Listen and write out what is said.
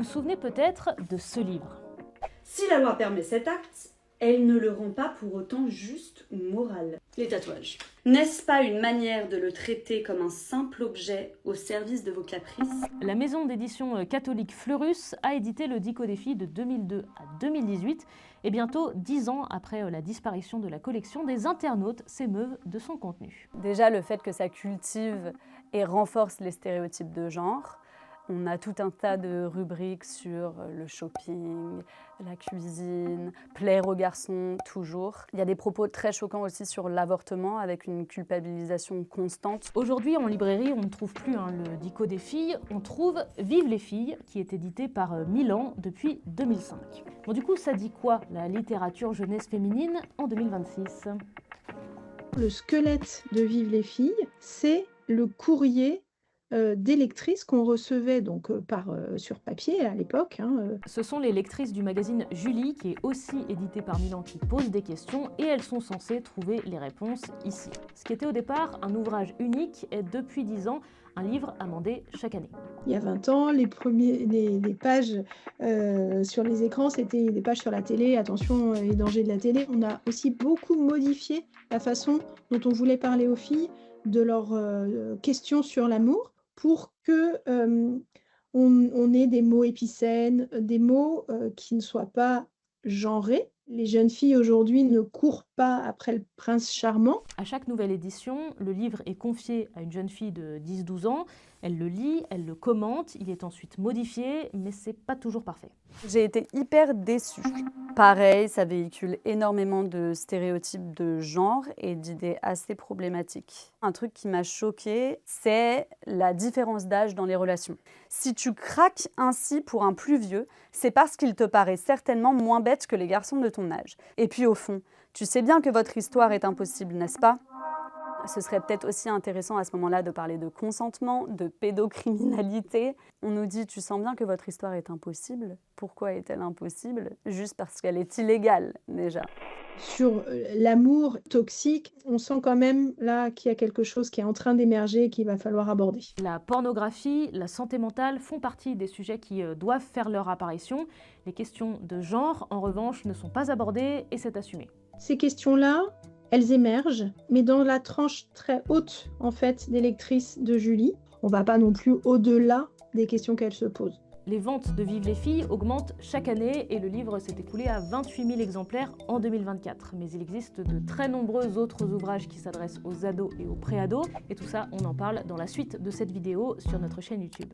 vous souvenez peut-être de ce livre. Si la loi permet cet acte, elle ne le rend pas pour autant juste ou moral. Les tatouages. N'est-ce pas une manière de le traiter comme un simple objet au service de vos caprices? La maison d'édition catholique Fleurus a édité le Dico des filles de 2002 à 2018 et bientôt 10 ans après la disparition de la collection, des internautes s'émeuvent de son contenu. Déjà, le fait que ça cultive et renforce les stéréotypes de genre. On a tout un tas de rubriques sur le shopping, la cuisine, plaire aux garçons, toujours. Il y a des propos très choquants aussi sur l'avortement, avec une culpabilisation constante. Aujourd'hui, en librairie, on ne trouve plus le Dico des filles, on trouve Vive les filles, qui est édité par Milan depuis 2005. Bon, du coup, ça dit quoi, la littérature jeunesse féminine en 2026 ? Le squelette de Vive les filles, c'est le courrier des lectrices qu'on recevait donc sur papier à l'époque. Ce sont les lectrices du magazine Julie, qui est aussi édité par Milan, qui posent des questions et elles sont censées trouver les réponses ici. Ce qui était au départ un ouvrage unique est depuis 10 ans un livre amendé chaque année. Il y a 20 ans, les pages sur les écrans, c'était des pages sur la télé, attention les dangers de la télé. On a aussi beaucoup modifié la façon dont on voulait parler aux filles, de leurs questions sur l'amour, pour que on ait des mots épicènes, des mots qui ne soient pas genrés. Les jeunes filles aujourd'hui ne courent pas après le prince charmant. À chaque nouvelle édition, le livre est confié à une jeune fille de 10-12 ans. Elle le lit, elle le commente, il est ensuite modifié, mais c'est pas toujours parfait. J'ai été hyper déçue. Pareil, ça véhicule énormément de stéréotypes de genre et d'idées assez problématiques. Un truc qui m'a choquée, c'est la différence d'âge dans les relations. Si tu craques ainsi pour un plus vieux, c'est parce qu'il te paraît certainement moins bête que les garçons de ton âge. Et puis au fond, tu sais bien que votre histoire est impossible, n'est-ce pas ? Ce serait peut-être aussi intéressant à ce moment-là de parler de consentement, de pédocriminalité. On nous dit « tu sens bien que votre histoire est impossible ». Pourquoi est-elle impossible? Juste parce qu'elle est illégale, déjà. Sur l'amour toxique, on sent quand même là qu'il y a quelque chose qui est en train d'émerger et qu'il va falloir aborder. La pornographie, la santé mentale font partie des sujets qui doivent faire leur apparition. Les questions de genre, en revanche, ne sont pas abordées et c'est assumé. Ces questions-là, elles émergent, mais dans la tranche très haute, en fait, des lectrices de Julie. On ne va pas non plus au-delà des questions qu'elles se posent. Les ventes de Vive les filles augmentent chaque année et le livre s'est écoulé à 28 000 exemplaires en 2024. Mais il existe de très nombreux autres ouvrages qui s'adressent aux ados et aux pré-ados. Et tout ça, on en parle dans la suite de cette vidéo sur notre chaîne YouTube.